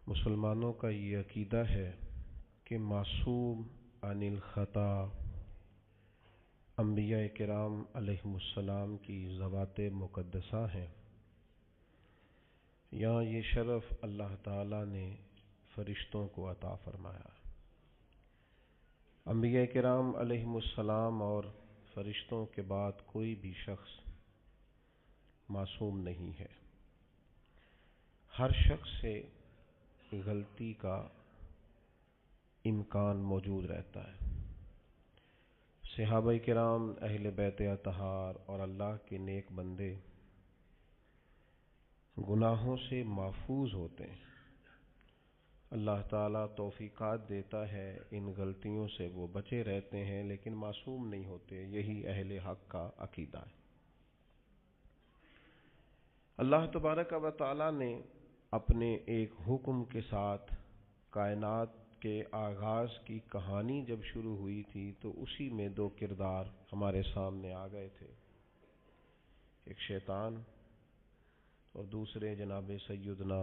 مسلمانوں کا یہ عقیدہ ہے کہ معصوم عن الخطا انبیاء کرام علیہم السلام کی ذوات مقدسہ ہیں. یہاں یہ شرف اللہ تعالیٰ نے فرشتوں کو عطا فرمایا. انبیاء کرام علیہم السلام اور فرشتوں کے بعد کوئی بھی شخص معصوم نہیں ہے. ہر شخص سے غلطی کا امکان موجود رہتا ہے. صحابہ کرام، اہل بیت اطہار اور اللہ کے نیک بندے گناہوں سے محفوظ ہوتے ہیں. اللہ تعالیٰ توفیقات دیتا ہے، ان غلطیوں سے وہ بچے رہتے ہیں، لیکن معصوم نہیں ہوتے. یہی اہل حق کا عقیدہ ہے. اللہ تبارک و تعالیٰ نے اپنے ایک حکم کے ساتھ کائنات کے آغاز کی کہانی جب شروع ہوئی تھی تو اسی میں دو کردار ہمارے سامنے آ گئے تھے. ایک شیطان اور دوسرے جناب سیدنا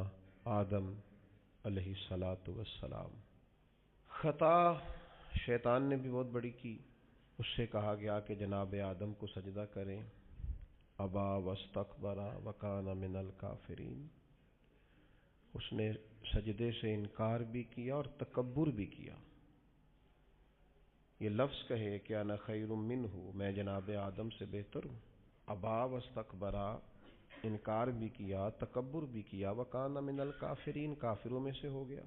آدم علیہ الصلاۃ والسلام. خطا شیطان نے بھی بہت بڑی کی. اس سے کہا گیا کہ جناب آدم کو سجدہ کریں. ابا واستکبر وکان من الکافرین. اس نے سجدے سے انکار بھی کیا اور تکبر بھی کیا. یہ لفظ کہے کہ انا خیر منہ، میں جناب آدم سے بہتر ہوں. ابا واستکبر، انکار بھی کیا، تکبر بھی کیا. وکان من الکافرین، کافروں میں سے ہو گیا.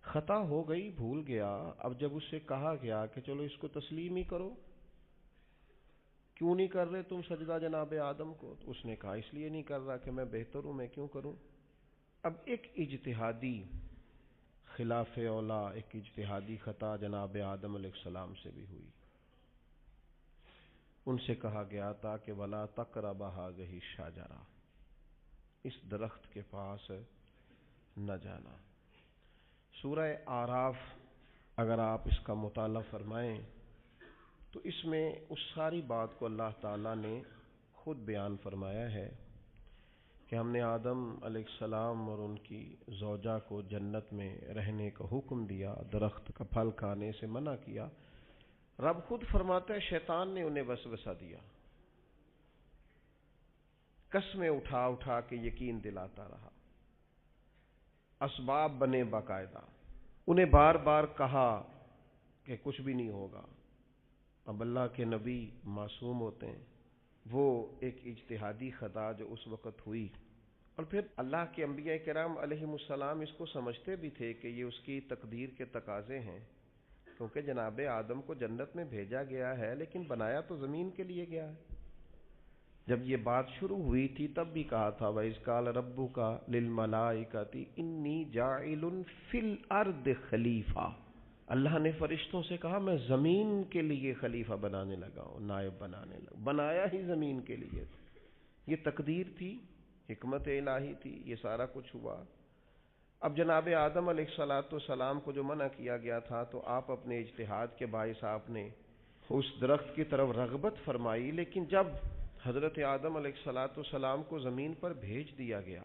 خطا ہو گئی، بھول گیا. اب جب اس سے کہا گیا کہ چلو اس کو تسلیم ہی کرو، کیوں نہیں کر رہے تم سجدہ جناب آدم کو؟ تو اس نے کہا اس لیے نہیں کر رہا کہ میں بہتر ہوں، میں کیوں کروں. اب ایک اجتہادی خلاف اولا، ایک اجتہادی خطا جناب آدم علیہ السلام سے بھی ہوئی. ان سے کہا گیا تھا کہ ولا تقربا هذه الشجرہ، اس درخت کے پاس نہ جانا. سورہ اعراف اگر آپ اس کا مطالعہ فرمائیں تو اس میں اس ساری بات کو اللہ تعالیٰ نے خود بیان فرمایا ہے کہ ہم نے آدم علیہ السلام اور ان کی زوجہ کو جنت میں رہنے کا حکم دیا، درخت کا پھل کھانے سے منع کیا. رب خود فرماتا ہے شیطان نے انہیں وسوسہ دیا، قسمیں اٹھا اٹھا کے یقین دلاتا رہا، اسباب بنے باقاعدہ، انہیں بار بار کہا کہ کچھ بھی نہیں ہوگا. اب اللہ کے نبی معصوم ہوتے ہیں. وہ ایک اجتہادی خطا جو اس وقت ہوئی، اور پھر اللہ کے انبیاء کرام علیہم السلام اس کو سمجھتے بھی تھے کہ یہ اس کی تقدیر کے تقاضے ہیں، کیونکہ جناب آدم کو جنت میں بھیجا گیا ہے لیکن بنایا تو زمین کے لیے گیا ہے. جب یہ بات شروع ہوئی تھی تب بھی کہا تھا وَإِذْ قَالَ رَبُّكَ لِلْمَلَائِكَةِ إِنِّي جَاعِلٌ فِي الْأَرْضِ خلیفہ. اللہ نے فرشتوں سے کہا میں زمین کے لیے خلیفہ بنانے لگا ہوں، نائب بنانے لگا. بنایا ہی زمین کے لیے. یہ تقدیر تھی، حکمت الہی تھی، یہ سارا کچھ ہوا. اب جناب آدم علیہ الصلاۃ والسلام کو جو منع کیا گیا تھا تو آپ اپنے اجتہاد کے باعث آپ نے اس درخت کی طرف رغبت فرمائی، لیکن جب حضرت آدم علیہ الصلاۃ والسلام کو زمین پر بھیج دیا گیا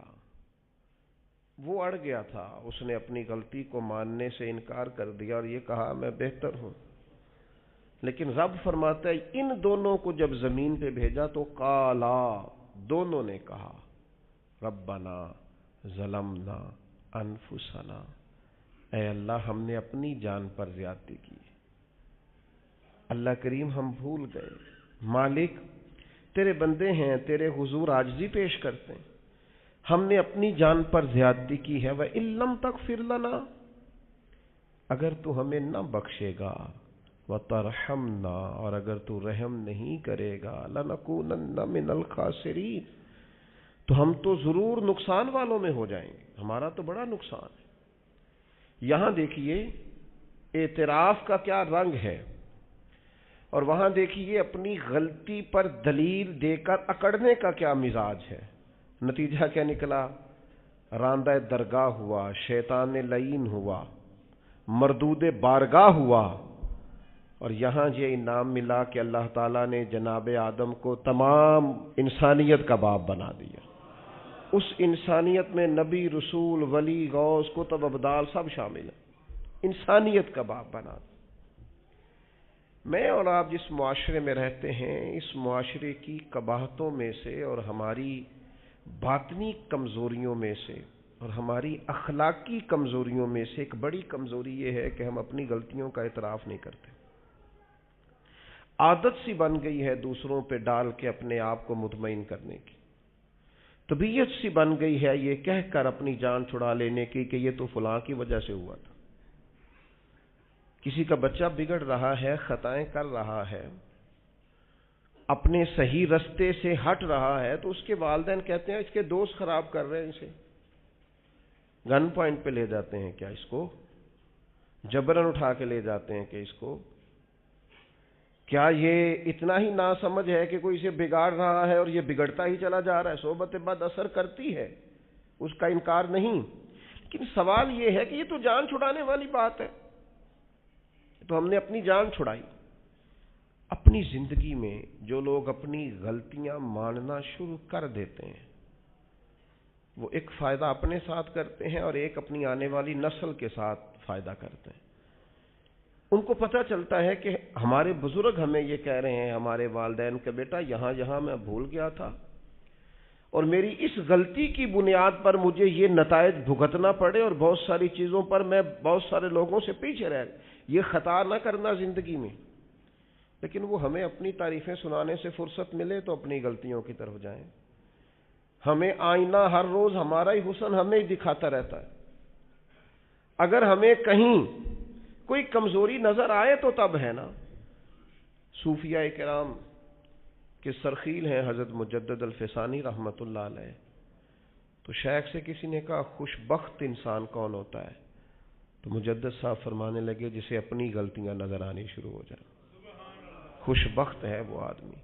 وہ اڑ گیا تھا. اس نے اپنی غلطی کو ماننے سے انکار کر دیا اور یہ کہا میں بہتر ہوں. لیکن رب فرماتا ہے ان دونوں کو جب زمین پہ بھیجا تو قالا، دونوں نے کہا ربنا ظلمنا انفسنا، اے اللہ ہم نے اپنی جان پر زیادتی کی. اللہ کریم ہم بھول گئے. مالک تیرے بندے ہیں، تیرے حضور عاجزی پیش کرتے ہیں. ہم نے اپنی جان پر زیادتی کی ہے. وَإِن لَّمْ تَغْفِرْ لَنَا، اگر تو ہمیں نہ بخشے گا، وَتَرْحَمْنَا، اور اگر تو رحم نہیں کرے گا، لَنَكُونَنَّ مِنَ الْخَاسِرِينَ، تو ہم تو ضرور نقصان والوں میں ہو جائیں گے. ہمارا تو بڑا نقصان ہے. یہاں دیکھیے اعتراف کا کیا رنگ ہے، اور وہاں دیکھیے اپنی غلطی پر دلیل دے کر اکڑنے کا کیا مزاج ہے. نتیجہ کیا نکلا؟ راندہ درگاہ ہوا، شیطان لعین ہوا، مردود بارگاہ ہوا. اور یہاں یہ انعام ملا کہ اللہ تعالیٰ نے جناب آدم کو تمام انسانیت کا باپ بنا دیا. اس انسانیت میں نبی، رسول، ولی، غوث، کتب، ابدال سب شامل ہیں، انسانیت کا باب بنا۔ میں اور آپ جس معاشرے میں رہتے ہیں، اس معاشرے کی قباحتوں میں سے اور ہماری باطنی کمزوریوں میں سے اور ہماری اخلاقی کمزوریوں میں سے ایک بڑی کمزوری یہ ہے کہ ہم اپنی غلطیوں کا اعتراف نہیں کرتے۔ عادت سی بن گئی ہے دوسروں پہ ڈال کے اپنے آپ کو مطمئن کرنے کی، طبیعت سی بن گئی ہے یہ کہہ کر اپنی جان چھڑا لینے کی کہ یہ تو فلاں کی وجہ سے ہوا تھا۔ کسی کا بچہ بگڑ رہا ہے، خطائیں کر رہا ہے، اپنے صحیح رستے سے ہٹ رہا ہے، تو اس کے والدین کہتے ہیں اس کے دوست خراب کر رہے ہیں، اسے گن پوائنٹ پہ لے جاتے ہیں، کیا اس کو جبرن اٹھا کے لے جاتے ہیں کہ اس کو کیا یہ اتنا ہی ناسمجھ ہے کہ کوئی اسے بگاڑ رہا ہے اور یہ بگڑتا ہی چلا جا رہا ہے۔ صحبت بد اثر کرتی ہے، اس کا انکار نہیں، لیکن سوال یہ ہے کہ یہ تو جان چھڑانے والی بات ہے، تو ہم نے اپنی جان چھڑائی۔ اپنی زندگی میں جو لوگ اپنی غلطیاں ماننا شروع کر دیتے ہیں وہ ایک فائدہ اپنے ساتھ کرتے ہیں اور ایک اپنی آنے والی نسل کے ساتھ فائدہ کرتے ہیں۔ ان کو پتہ چلتا ہے کہ ہمارے بزرگ ہمیں یہ کہہ رہے ہیں، ہمارے والدین کہ بیٹا یہاں یہاں میں بھول گیا تھا اور میری اس غلطی کی بنیاد پر مجھے یہ نتائج بھگتنا پڑے اور بہت ساری چیزوں پر میں بہت سارے لوگوں سے پیچھے رہ گیا۔ یہ خطا نہ کرنا زندگی میں، لیکن وہ ہمیں اپنی تعریفیں سنانے سے فرصت ملے تو اپنی غلطیوں کی طرف جائیں۔ ہمیں آئینہ ہر روز ہمارا ہی حسن ہمیں ہی دکھاتا رہتا ہے۔ اگر ہمیں کہیں کوئی کمزوری نظر آئے تو تب ہے نا۔ صوفیاء کرام کے سرخیل ہیں حضرت مجدد الفسانی رحمۃ اللہ علیہ، تو شیخ سے کسی نے کہا خوش بخت انسان کون ہوتا ہے؟ تو مجدد صاحب فرمانے لگے جسے اپنی غلطیاں نظر آنی شروع ہو جائیں۔ خوش بخت ہے وہ آدمی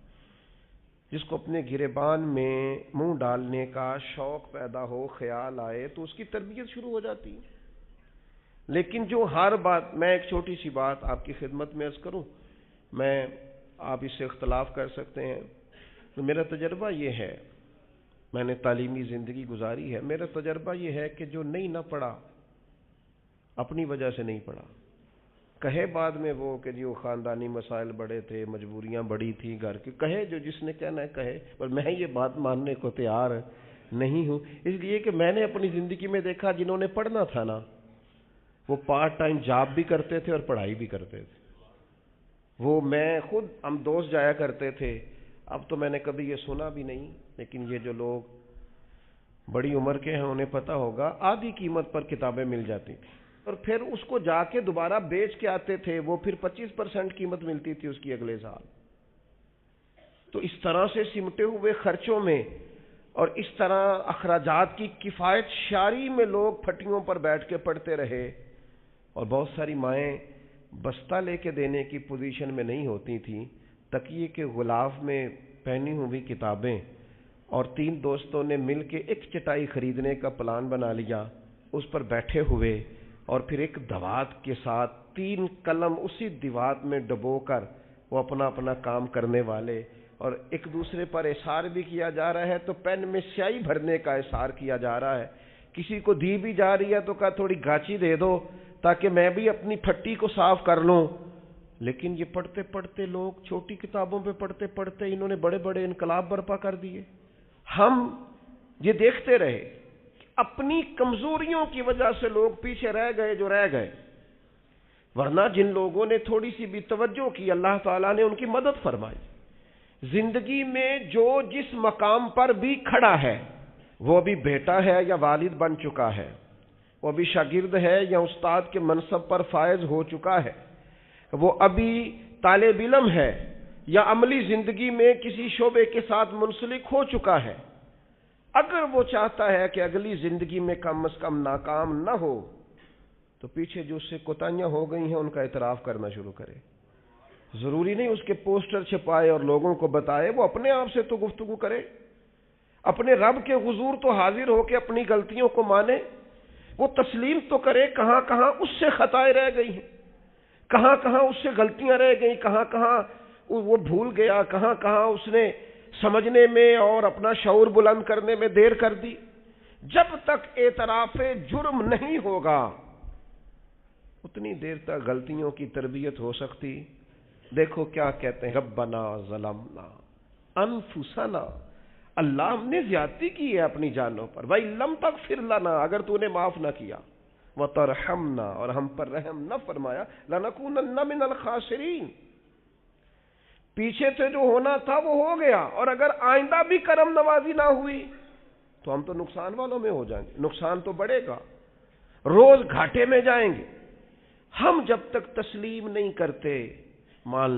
جس کو اپنے گریبان میں منہ ڈالنے کا شوق پیدا ہو، خیال آئے تو اس کی تربیت شروع ہو جاتی ہے۔ لیکن جو ہر بات، میں ایک چھوٹی سی بات آپ کی خدمت میں عرض کروں، آپ اس سے اختلاف کر سکتے ہیں، تو میرا تجربہ یہ ہے، میں نے تعلیمی زندگی گزاری ہے، میرا تجربہ یہ ہے کہ جو نہیں نہ پڑھا اپنی وجہ سے نہیں پڑھا، کہے بعد میں وہ کہ جی وہ خاندانی مسائل بڑے تھے، مجبوریاں بڑی تھی گھر کی، کہے جو جس نے کہنا ہے کہے، پر میں یہ بات ماننے کو تیار نہیں ہوں، اس لیے کہ میں نے اپنی زندگی میں دیکھا جنہوں نے پڑھنا تھا نا وہ پارٹ ٹائم جاب بھی کرتے تھے اور پڑھائی بھی کرتے تھے۔ وہ میں خود، ہم دوست جایا کرتے تھے، اب تو میں نے کبھی یہ سنا بھی نہیں، لیکن یہ جو لوگ بڑی عمر کے ہیں انہیں پتہ ہوگا، آدھی قیمت پر کتابیں مل جاتی تھیں اور پھر اس کو جا کے دوبارہ بیچ کے آتے تھے، وہ پھر 25% قیمت ملتی تھی اس کی اگلے سال۔ تو اس طرح سے سمٹے ہوئے خرچوں میں اور اس طرح اخراجات کی کفایت شاری میں لوگ پھٹیوں پر بیٹھ کے پڑھتے رہے، اور بہت ساری مائیں بستہ لے کے دینے کی پوزیشن میں نہیں ہوتی تھیں، تکیے کے غلاف میں پہنی ہوئی کتابیں، اور 3 دوستوں نے مل کے ایک چٹائی خریدنے کا پلان بنا لیا، اس پر بیٹھے ہوئے اور پھر ایک دوات کے ساتھ 3 قلم اسی دوات میں ڈبو کر وہ اپنا اپنا کام کرنے والے، اور ایک دوسرے پر احسار بھی کیا جا رہا ہے تو پین میں سیاہی بھرنے کا احسار کیا جا رہا ہے، کسی کو دی بھی جا رہی ہے تو کہا تھوڑی گاچی دے دو تاکہ میں بھی اپنی پھٹی کو صاف کر لوں۔ لیکن یہ پڑھتے پڑھتے لوگ، چھوٹی کتابوں پہ پڑھتے پڑھتے انہوں نے بڑے بڑے انقلاب برپا کر دیے۔ ہم یہ دیکھتے رہے کہ اپنی کمزوریوں کی وجہ سے لوگ پیچھے رہ گئے جو رہ گئے، ورنہ جن لوگوں نے تھوڑی سی بھی توجہ کی اللہ تعالیٰ نے ان کی مدد فرمائی۔ زندگی میں جو جس مقام پر بھی کھڑا ہے، وہ ابھی بیٹا ہے یا والد بن چکا ہے، وہ ابھی شاگرد ہے یا استاد کے منصب پر فائز ہو چکا ہے، وہ ابھی طالب علم ہے یا عملی زندگی میں کسی شعبے کے ساتھ منسلک ہو چکا ہے، اگر وہ چاہتا ہے کہ اگلی زندگی میں کم از کم ناکام نہ ہو تو پیچھے جو اس سے کوتاہیاں ہو گئی ہیں ان کا اعتراف کرنا شروع کرے۔ ضروری نہیں اس کے پوسٹر چھپائے اور لوگوں کو بتائے، وہ اپنے آپ سے تو گفتگو کرے، اپنے رب کے حضور تو حاضر ہو کے اپنی غلطیوں کو مانے، وہ تسلیم تو کرے کہاں کہاں اس سے خطائیں رہ گئی ہیں، کہاں کہاں اس سے غلطیاں رہ گئیں، کہاں کہاں وہ بھول گیا، کہاں کہاں اس نے سمجھنے میں اور اپنا شعور بلند کرنے میں دیر کر دی۔ جب تک اعتراف جرم نہیں ہوگا اتنی دیر تک غلطیوں کی تربیت ہو سکتی۔ دیکھو کیا کہتے ہیں، ربنا ظلمنا انفسنا، اللہ ہم نے زیادتی کی ہے اپنی جانوں پر، وَإِن لَّمْ تَغْفِرْ لَنَا، اگر تو نے معاف نہ کیا، وَتَرْحَمْنَا، اور ہم پر رحم نہ فرمایا، لَنَكُونَنَّ مِنَ الْخَاسِرِينَ، پیچھے سے جو ہونا تھا وہ ہو گیا، اور اگر آئندہ بھی کرم نوازی نہ ہوئی تو ہم تو نقصان والوں میں ہو جائیں گے، نقصان تو بڑھے گا، روز گھاٹے میں جائیں گے۔ ہم جب تک تسلیم نہیں کرتے، مان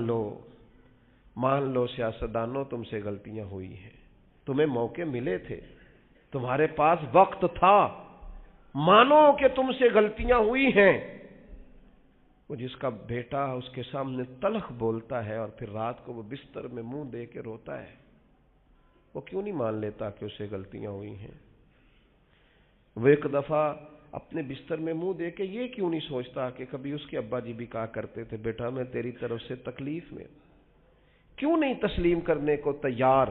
لو سیاستدانوں تم سے غلطیاں ہوئی ہیں، تمہیں موقع ملے تھے، تمہارے پاس وقت تھا، مانو کہ تم سے غلطیاں ہوئی ہیں۔ وہ جس کا بیٹا اس کے سامنے تلخ بولتا ہے اور پھر رات کو وہ بستر میں منہ دے کے روتا ہے، وہ کیوں نہیں مان لیتا کہ اسے غلطیاں ہوئی ہیں؟ وہ ایک دفعہ اپنے بستر میں منہ دے کے یہ کیوں نہیں سوچتا کہ کبھی اس کے ابا جی بھی کہا کرتے تھے، بیٹا میں تیری طرف سے تکلیف میں، کیوں نہیں تسلیم کرنے کو تیار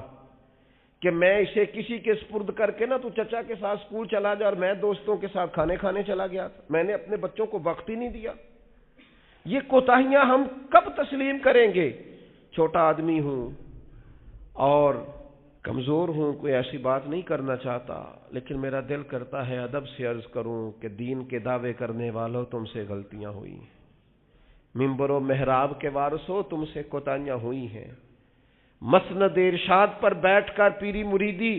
کہ میں اسے کسی کے سپرد کر کے نا تو چچا کے ساتھ اسکول چلا جا اور میں دوستوں کے ساتھ کھانے کھانے چلا گیا تھا، میں نے اپنے بچوں کو وقت ہی نہیں دیا۔ یہ کوتاہیاں ہم کب تسلیم کریں گے؟ چھوٹا آدمی ہوں اور کمزور ہوں، کوئی ایسی بات نہیں کرنا چاہتا، لیکن میرا دل کرتا ہے ادب سے عرض کروں کہ دین کے دعوے کرنے والوں تم سے غلطیاں ہوئی ہیں، منبر و محراب کے وارثوں تم سے کوتاہیاں ہوئی ہیں، مسند ارشاد پر بیٹھ کر پیری مریدی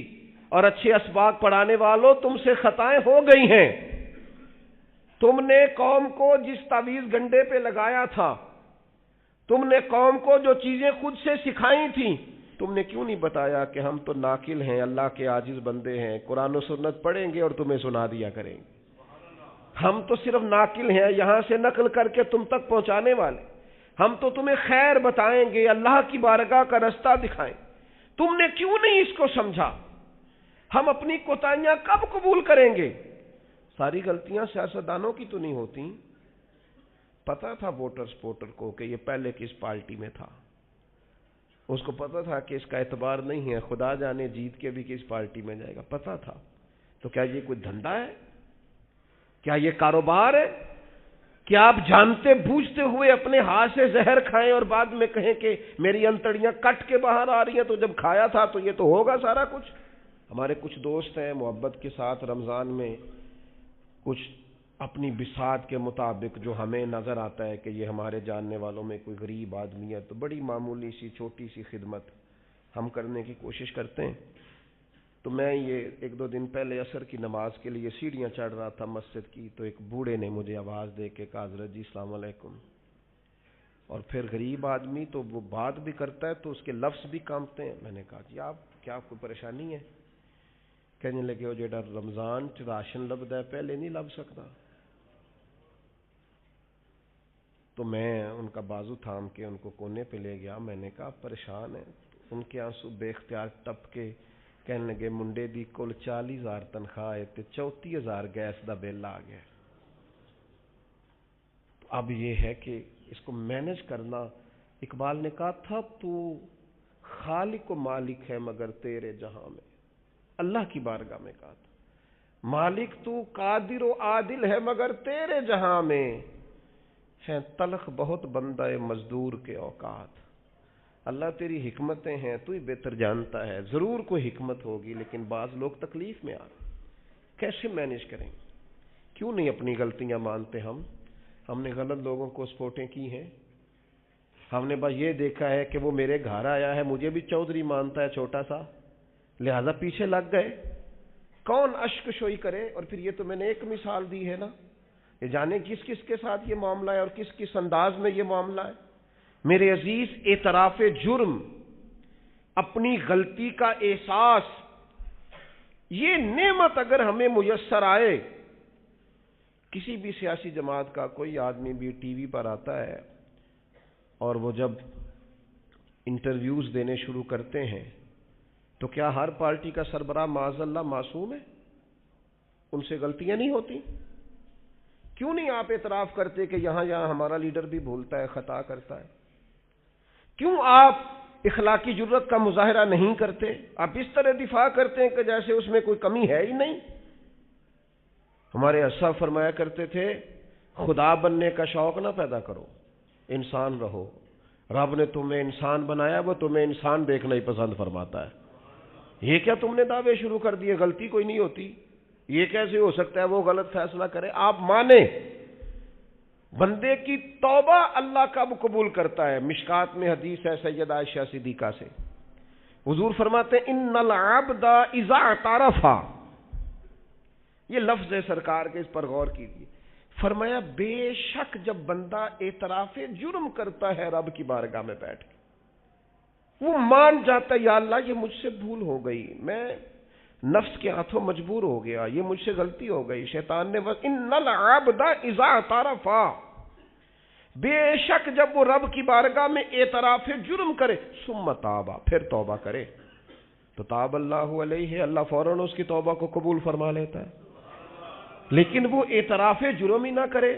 اور اچھے اسباق پڑھانے والوں تم سے خطائیں ہو گئی ہیں۔ تم نے قوم کو جس تعویذ گنڈے پہ لگایا تھا، تم نے قوم کو جو چیزیں خود سے سکھائی تھیں، تم نے کیوں نہیں بتایا کہ ہم تو ناقل ہیں، اللہ کے عاجز بندے ہیں، قرآن و سنت پڑھیں گے اور تمہیں سنا دیا کریں گے، ہم تو صرف ناقل ہیں، یہاں سے نقل کر کے تم تک پہنچانے والے، ہم تو تمہیں خیر بتائیں گے، اللہ کی بارگاہ کا رستہ دکھائیں۔ تم نے کیوں نہیں اس کو سمجھا؟ ہم اپنی کوتاہیاں کب قبول کریں گے؟ ساری غلطیاں سیاستدانوں کی تو نہیں ہوتی۔ پتا تھا ووٹر سپورٹر کو کہ یہ پہلے کس پارٹی میں تھا، اس کو پتا تھا کہ اس کا اعتبار نہیں ہے، خدا جانے جیت کے بھی کس پارٹی میں جائے گا، پتا تھا۔ تو کیا یہ کوئی دھندا ہے؟ کیا یہ کاروبار ہے؟ کیا آپ جانتے بوجھتے ہوئے اپنے ہاتھ سے زہر کھائیں اور بعد میں کہیں کہ میری انتڑیاں کٹ کے باہر آ رہی ہیں، تو جب کھایا تھا تو یہ تو ہوگا سارا کچھ؟ ہمارے کچھ دوست ہیں محبت کے ساتھ رمضان میں کچھ اپنی بساط کے مطابق جو ہمیں نظر آتا ہے کہ یہ ہمارے جاننے والوں میں کوئی غریب آدمی ہے تو بڑی معمولی سی چھوٹی سی خدمت ہم کرنے کی کوشش کرتے ہیں۔ تو میں یہ ایک دو دن پہلے عصر کی نماز کے لیے سیڑھیاں چڑھ رہا تھا مسجد کی، تو ایک بوڑھے نے مجھے آواز دے کے کہا حضرت جی السلام علیکم، اور پھر غریب آدمی تو وہ بات بھی کرتا ہے تو اس کے لفظ بھی کانپتے ہیں۔ میں نے کہا جی آپ کیا کوئی پریشانی ہے؟ کہنے لگے وہ جیڑا رمضان چ راشن لبدا ہے پہلے نہیں لب سکتا۔ تو میں ان کا بازو تھام کے ان کو کونے پہ لے گیا، میں نے کہا پریشان ہیں؟ ان کے آنسو بے اختیار ٹپ کے کہنے لگے منڈے دی کل 40,000 تنخواہ ہے تے 34,000 گیس دا بل آ گیا۔ اب یہ ہے کہ اس کو مینج کرنا۔ اقبال نے کہا تھا تو خالق و مالک ہے مگر تیرے جہاں میں، اللہ کی بارگاہ میں کہا تھا مالک تو قادر و عادل ہے مگر تیرے جہاں میں ہے تلخ بہت بندہ مزدور کے اوقات۔ اللہ تیری حکمتیں ہیں تو ہی بہتر جانتا ہے، ضرور کوئی حکمت ہوگی لیکن بعض لوگ تکلیف میں آ رہے، کیسے مینج کریں؟ کیوں نہیں اپنی غلطیاں مانتے؟ ہم نے غلط لوگوں کو سپورٹیں کی ہیں، ہم نے بس یہ دیکھا ہے کہ وہ میرے گھر آیا ہے، مجھے بھی چودھری مانتا ہے چھوٹا سا، لہذا پیچھے لگ گئے۔ کون اشک شوئی کرے؟ اور پھر یہ تو میں نے ایک مثال دی ہے نا، یہ جانے کس کس کے ساتھ یہ معاملہ ہے اور کس کس انداز میں یہ معاملہ ہے۔ میرے عزیز، اعتراف جرم، اپنی غلطی کا احساس، یہ نعمت اگر ہمیں میسر آئے، کسی بھی سیاسی جماعت کا کوئی آدمی بھی ٹی وی پر آتا ہے اور وہ جب انٹرویوز دینے شروع کرتے ہیں تو کیا ہر پارٹی کا سربراہ معاذ اللہ معصوم ہے؟ ان سے غلطیاں نہیں ہوتی؟ کیوں نہیں آپ اعتراف کرتے کہ یہاں ہمارا لیڈر بھی بھولتا ہے، خطا کرتا ہے؟ کیوں آپ اخلاقی جرت کا مظاہرہ نہیں کرتے؟ آپ اس طرح دفاع کرتے ہیں کہ جیسے اس میں کوئی کمی ہے ہی نہیں۔ ہمارے اسلاف فرمایا کرتے تھے خدا بننے کا شوق نہ پیدا کرو، انسان رہو۔ رب نے تمہیں انسان بنایا، وہ تمہیں انسان دیکھنا ہی پسند فرماتا ہے۔ یہ کیا تم نے دعوے شروع کر دیے؟ غلطی کوئی نہیں ہوتی، یہ کیسے ہو سکتا ہے وہ غلط فیصلہ کرے؟ آپ مانیں، بندے کی توبہ اللہ کب قبول کرتا ہے؟ مشکات میں حدیث ہے سیدہ عائشہ صدیقہ سے، حضور فرماتے ہیں ان العبد اذا اعترف، یہ لفظ ہے سرکار کے، اس پر غور کیجیے۔ فرمایا بے شک جب بندہ اعتراف جرم کرتا ہے رب کی بارگاہ میں بیٹھ کے، وہ مان جاتا ہے یا اللہ یہ مجھ سے بھول ہو گئی، میں نفس کے ہاتھوں مجبور ہو گیا، یہ مجھ سے غلطی ہو گئی، شیطان نے ان العبد اذا اعترف، بے شک جب وہ رب کی بارگاہ میں اعتراف جرم کرے ثم تاب، پھر توبہ کرے تو تاب اللہ علیہ، اللہ فوراً اس کی توبہ کو قبول فرما لیتا ہے۔ لیکن وہ اعتراف جرم ہی نہ کرے،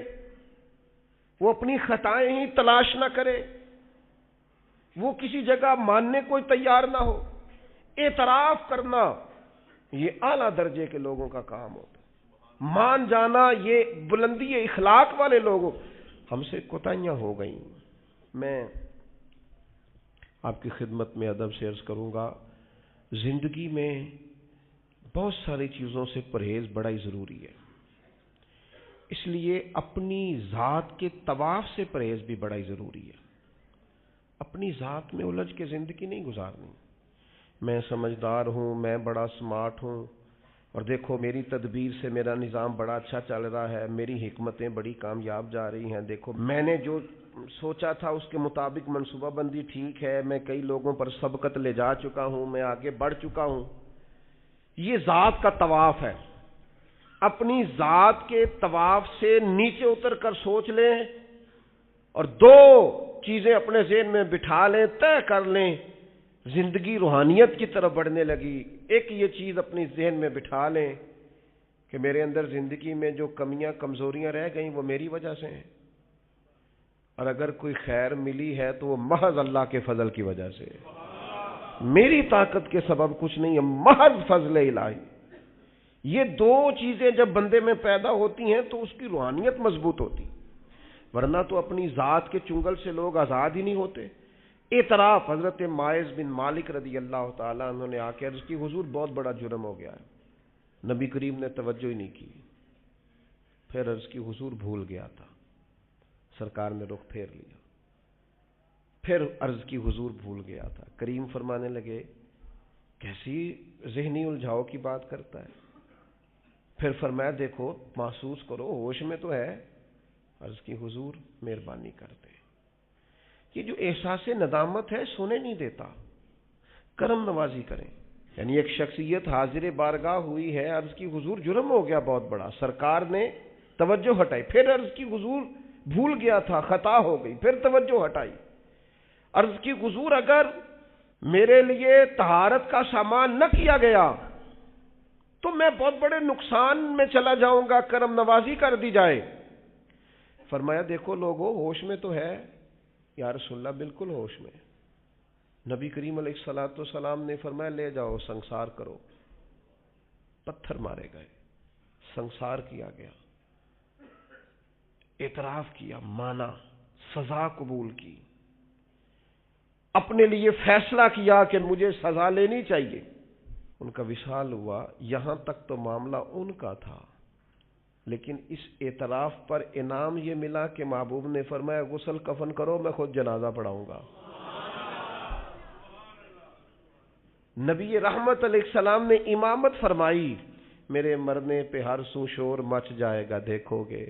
وہ اپنی خطائیں ہی تلاش نہ کرے، وہ کسی جگہ ماننے کو تیار نہ ہو۔ اعتراف کرنا یہ اعلیٰ درجے کے لوگوں کا کام ہوتا ہے، مان جانا یہ بلندی اخلاق والے لوگوں۔ ہم سے کوتاہیاں ہو گئیں، میں آپ کی خدمت میں ادب سے عرض کروں گا، زندگی میں بہت ساری چیزوں سے پرہیز بڑا ہی ضروری ہے، اس لیے اپنی ذات کے طواف سے پرہیز بھی بڑا ہی ضروری ہے۔ اپنی ذات میں الجھ کے زندگی نہیں گزارنی، میں سمجھدار ہوں، میں بڑا سمارٹ ہوں، اور دیکھو میری تدبیر سے میرا نظام بڑا اچھا چل رہا ہے، میری حکمتیں بڑی کامیاب جا رہی ہیں، دیکھو میں نے جو سوچا تھا اس کے مطابق منصوبہ بندی ٹھیک ہے، میں کئی لوگوں پر سبقت لے جا چکا ہوں، میں آگے بڑھ چکا ہوں۔ یہ ذات کا طواف ہے۔ اپنی ذات کے طواف سے نیچے اتر کر سوچ لیں اور دو چیزیں اپنے ذہن میں بٹھا لیں، طے کر لیں، زندگی روحانیت کی طرف بڑھنے لگی۔ ایک یہ چیز اپنی ذہن میں بٹھا لیں کہ میرے اندر زندگی میں جو کمیاں کمزوریاں رہ گئیں وہ میری وجہ سے ہیں، اور اگر کوئی خیر ملی ہے تو وہ محض اللہ کے فضل کی وجہ سے، میری طاقت کے سبب کچھ نہیں ہے، محض فضل الہی۔ یہ دو چیزیں جب بندے میں پیدا ہوتی ہیں تو اس کی روحانیت مضبوط ہوتی، ورنہ تو اپنی ذات کے چنگل سے لوگ آزاد ہی نہیں ہوتے۔ اعتراف، حضرت ماعز بن مالک رضی اللہ تعالیٰ عنہ نے آ کے عرض کی حضور بہت بڑا جرم ہو گیا ہے، نبی کریم نے توجہ ہی نہیں کی، پھر عرض کی حضور بھول گیا تھا، سرکار نے رخ پھیر لیا، پھر عرض کی حضور بھول گیا تھا، کریم فرمانے لگے کیسی ذہنی الجھاؤ کی بات کرتا ہے، پھر فرمایا دیکھو محسوس کرو ہوش میں تو ہے، عرض کی حضور مہربانی کرتے، یہ جو احساس ندامت ہے سونے نہیں دیتا، کرم نوازی کریں۔ یعنی ایک شخصیت حاضر بارگاہ ہوئی ہے، عرض کی حضور جرم ہو گیا بہت بڑا، سرکار نے توجہ ہٹائی، پھر عرض کی حضور بھول گیا تھا، خطا ہو گئی، پھر توجہ ہٹائی، عرض کی حضور اگر میرے لیے طہارت کا سامان نہ کیا گیا تو میں بہت بڑے نقصان میں چلا جاؤں گا، کرم نوازی کر دی جائے۔ فرمایا دیکھو لوگوں ہوش میں تو ہے، یا رسول اللہ بالکل ہوش میں۔ نبی کریم علیہ الصلوۃ والسلام نے فرمایا لے جاؤ سنسار کرو، پتھر مارے گئے، سنسار کیا گیا، اعتراف کیا، مانا، سزا قبول کی، اپنے لیے فیصلہ کیا کہ مجھے سزا لینی چاہیے، ان کا وصال ہوا۔ یہاں تک تو معاملہ ان کا تھا، لیکن اس اعتراف پر انعام یہ ملا کہ محبوب نے فرمایا غسل کفن کرو، میں خود جنازہ پڑھاؤں گا۔ نبی رحمت علیہ السلام نے امامت فرمائی، میرے مرنے پہ ہر سو شور مچ جائے گا دیکھو گے،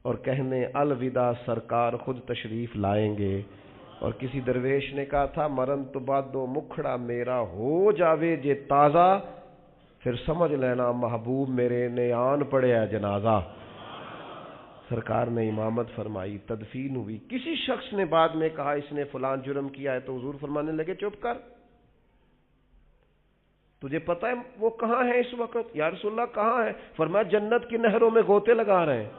اور کہنے الوداع سرکار خود تشریف لائیں گے۔ اور کسی درویش نے کہا تھا مرن تو بعد دو مکھڑا میرا ہو جاوے جے تازہ، پھر سمجھ لینا محبوب میرے نے آن پڑے ہے جنازہ۔ سرکار نے امامت فرمائی، تدفین ہوئی۔ کسی شخص نے بعد میں کہا اس نے فلان جرم کیا ہے، تو حضور فرمانے لگے چپ کر، تجھے پتہ ہے وہ کہاں ہے اس وقت؟ یا رسول اللہ کہاں ہے؟ فرمایا جنت کی نہروں میں غوطے لگا رہے ہیں۔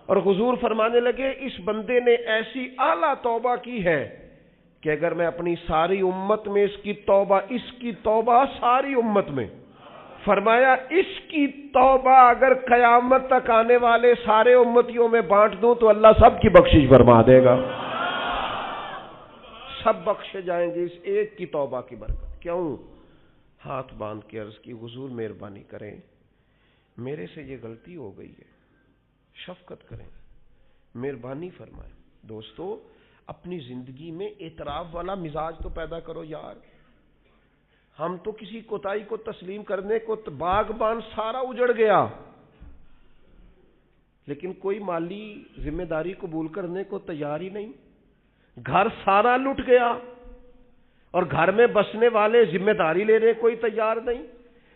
اور حضور فرمانے لگے اس بندے نے ایسی اعلیٰ توبہ کی ہے کہ اگر میں اپنی ساری امت میں اس کی توبہ ساری امت میں فرمایا اس کی توبہ اگر قیامت تک آنے والے سارے امتیوں میں بانٹ دوں تو اللہ سب کی بخشش فرما دے گا، سب بخشے جائیں گے اس ایک کی توبہ کی برکت۔ کیوں؟ ہاتھ باندھ کے عرض کی حضور مہربانی کریں، میرے سے یہ غلطی ہو گئی ہے، شفقت کریں، مہربانی فرمائیں۔ دوستو اپنی زندگی میں اعتراف والا مزاج تو پیدا کرو یار۔ ہم تو کسی کوتاہی کو تسلیم کرنے کو باغبان سارا اجڑ گیا، لیکن کوئی مالی ذمہ داری قبول کرنے کو تیار ہی نہیں۔ گھر سارا لٹ گیا اور گھر میں بسنے والے ذمہ داری لینے کوئی تیار نہیں۔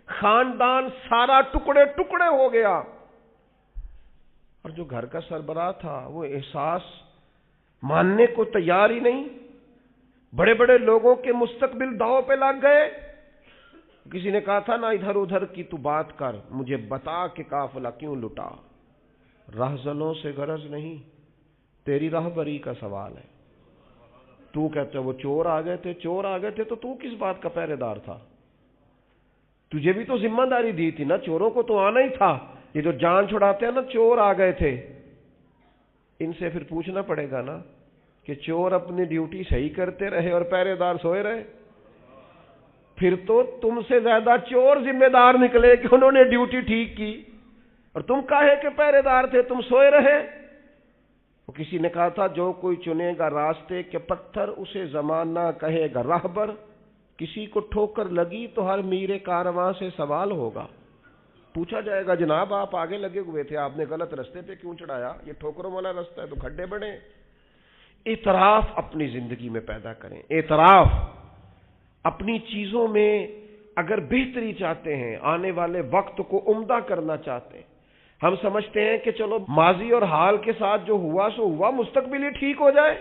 خاندان سارا ٹکڑے ٹکڑے ہو گیا، اور جو گھر کا سربراہ تھا وہ احساس ماننے کو تیار ہی نہیں۔ بڑے بڑے لوگوں کے مستقبل داؤ پہ لگ گئے۔ کسی نے کہا تھا نا ادھر ادھر کی تو بات کر، مجھے بتا کہ قافلہ کیوں لٹا۔ رہزنوں سے غرض نہیں، تیری راہبری کا سوال ہے۔ تو کہتے وہ چور آ گئے تھے، چور آ گئے تھے تو کس بات کا پہرے دار تھا؟ تجھے بھی تو ذمہ داری دی تھی نا، چوروں کو تو آنا ہی تھا۔ یہ جو جان چھڑاتے ہیں نا، چور آ گئے تھے، ان سے پھر پوچھنا پڑے گا نا کہ چور اپنی ڈیوٹی صحیح کرتے رہے اور پہرے دار سوئے رہے؟ پھر تو تم سے زیادہ چور ذمہ دار نکلے کہ انہوں نے ڈیوٹی ٹھیک کی، اور تم کاہے کہ پہرے دار تھے، تم سوئے رہے۔ کسی نے کہا تھا جو کوئی چنے گا راستے کے پتھر اسے زمانہ کہے گا راہبر، کسی کو ٹھوکر لگی تو ہر میر کارواں سے سوال ہوگا۔ پوچھا جائے گا جناب آپ آگے لگے ہوئے تھے، آپ نے غلط رستے پہ کیوں چڑھایا؟ یہ ٹھوکروں والا رستہ ہے تو کھڈے بڑے۔ اعتراف اپنی زندگی میں پیدا کریں، اعتراف۔ اپنی چیزوں میں اگر بہتری چاہتے ہیں، آنے والے وقت کو عمدہ کرنا چاہتے ہیں، ہم سمجھتے ہیں کہ چلو ماضی اور حال کے ساتھ جو ہوا سو ہوا، مستقبل ہی ٹھیک ہو جائے۔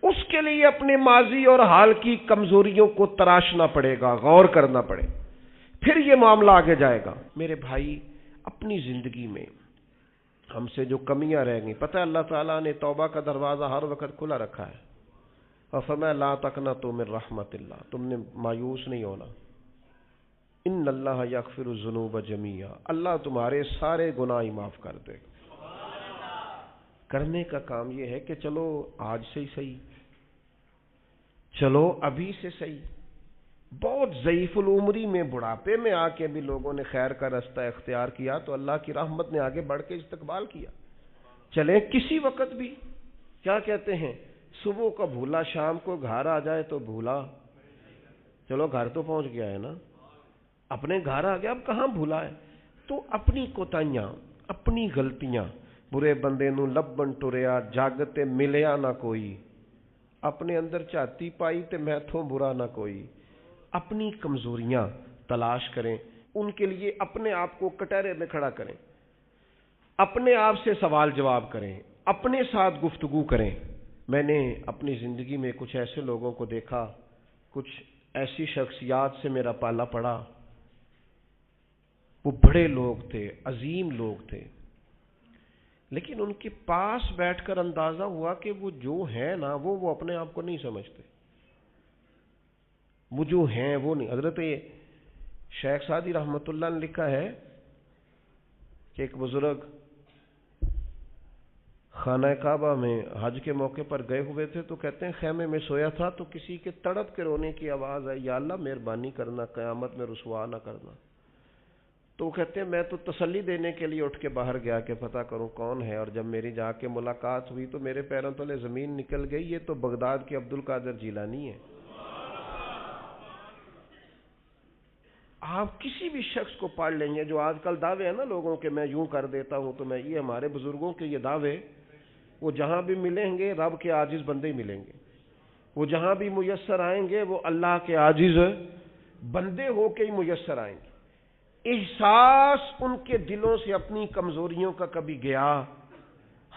اس کے لیے اپنے ماضی اور حال کی کمزوریوں کو تراشنا پڑے گا، غور کرنا پڑے، پھر یہ معاملہ آگے جائے گا۔ میرے بھائی اپنی زندگی میں ہم سے جو کمیاں رہ گئیں، پتہ ہے اللہ تعالیٰ نے توبہ کا دروازہ ہر وقت کھلا رکھا ہے، اور فرمایا لا تقنطوا من رحمت اللہ، تم نے مایوس نہیں ہونا۔ ان اللہ یغفر الذنوب جميعا، اللہ تمہارے سارے گناہ ہی معاف کر دے گا۔ کرنے کا کام یہ ہے کہ چلو آج سے ہی صحیح، چلو ابھی سے صحیح۔ بہت ضعیف العمری میں بڑھاپے میں آ کے بھی لوگوں نے خیر کا رستہ اختیار کیا تو اللہ کی رحمت نے آگے بڑھ کے استقبال کیا۔ چلیں کسی وقت بھی، کیا کہتے ہیں، صبح کا بھولا شام کو گھر آ جائے تو بھولا، چلو گھر تو پہنچ گیا ہے نا، اپنے گھر آ گیا، اب کہاں بھولا ہے؟ تو اپنی کوتاہیاں، اپنی غلطیاں، برے بندے نو لبن ٹریا جگ تے ملیا نہ کوئی، اپنے اندر چاتی پائی تے میں تھوں برا نہ کوئی۔ اپنی کمزوریاں تلاش کریں، ان کے لیے اپنے آپ کو کٹہرے میں کھڑا کریں، اپنے آپ سے سوال جواب کریں، اپنے ساتھ گفتگو کریں۔ میں نے اپنی زندگی میں کچھ ایسے لوگوں کو دیکھا، کچھ ایسی شخصیات سے میرا پالا پڑا، وہ بڑے لوگ تھے، عظیم لوگ تھے، لیکن ان کے پاس بیٹھ کر اندازہ ہوا کہ وہ جو ہیں نا وہ اپنے آپ کو نہیں سمجھتے، وہ جو ہیں وہ نہیں۔ حضرت شیخ سعدی رحمۃ اللہ نے لکھا ہے کہ ایک بزرگ خانہ کعبہ میں حج کے موقع پر گئے ہوئے تھے، تو کہتے ہیں خیمے میں سویا تھا تو کسی کے تڑپ کے رونے کی آواز آئی، یا اللہ مہربانی کرنا قیامت میں رسوا نہ کرنا۔ تو کہتے ہیں میں تو تسلی دینے کے لیے اٹھ کے باہر گیا کہ پتہ کروں کون ہے، اور جب میری جا کے ملاقات ہوئی تو میرے پیروں تلے زمین نکل گئی، یہ تو بغداد کے عبد القادر جیلانی ہے۔ آپ کسی بھی شخص کو پڑھ لیں گے، جو آج کل دعوے ہیں نا لوگوں کے، میں یوں کر دیتا ہوں تو میں، یہ ہمارے بزرگوں کے یہ دعوے، وہ جہاں بھی ملیں گے رب کے عاجز بندے ہی ملیں گے، وہ جہاں بھی میسر آئیں گے وہ اللہ کے عاجز بندے ہو کے ہی میسر آئیں گے۔ احساس ان کے دلوں سے اپنی کمزوریوں کا کبھی گیا؟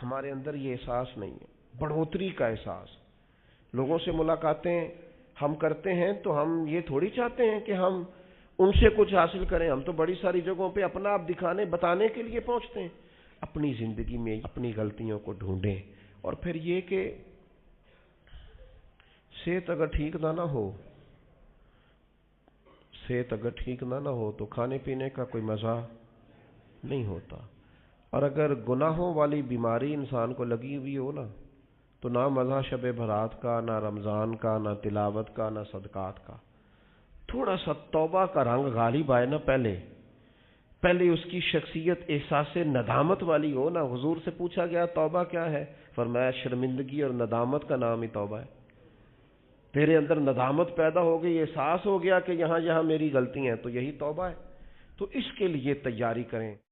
ہمارے اندر یہ احساس نہیں ہے، بڑھوتری کا احساس۔ لوگوں سے ملاقاتیں ہم کرتے ہیں تو ہم یہ تھوڑی چاہتے ہیں کہ ہم ان سے کچھ حاصل کریں، ہم تو بڑی ساری جگہوں پہ اپنا آپ دکھانے بتانے کے لیے پہنچتے ہیں۔ اپنی زندگی میں اپنی غلطیوں کو ڈھونڈیں، اور پھر یہ کہ صحت اگر ٹھیک نہ ہو، صحت اگر ٹھیک نہ ہو تو کھانے پینے کا کوئی مزہ نہیں ہوتا، اور اگر گناہوں والی بیماری انسان کو لگی ہوئی ہو نا تو نہ مزہ شب برات کا، نہ رمضان کا، نہ تلاوت کا، نہ صدقات کا۔ تھوڑا سا توبہ کا رنگ غالب آئے نا، پہلے اس کی شخصیت احساس ندامت والی ہو نا۔ حضور سے پوچھا گیا توبہ کیا ہے؟ فرمایا شرمندگی اور ندامت کا نام ہی توبہ ہے۔ تیرے اندر ندامت پیدا ہو گئی، احساس ہو گیا کہ یہاں میری غلطی ہیں، تو یہی توبہ ہے۔ تو اس کے لیے تیاری کریں۔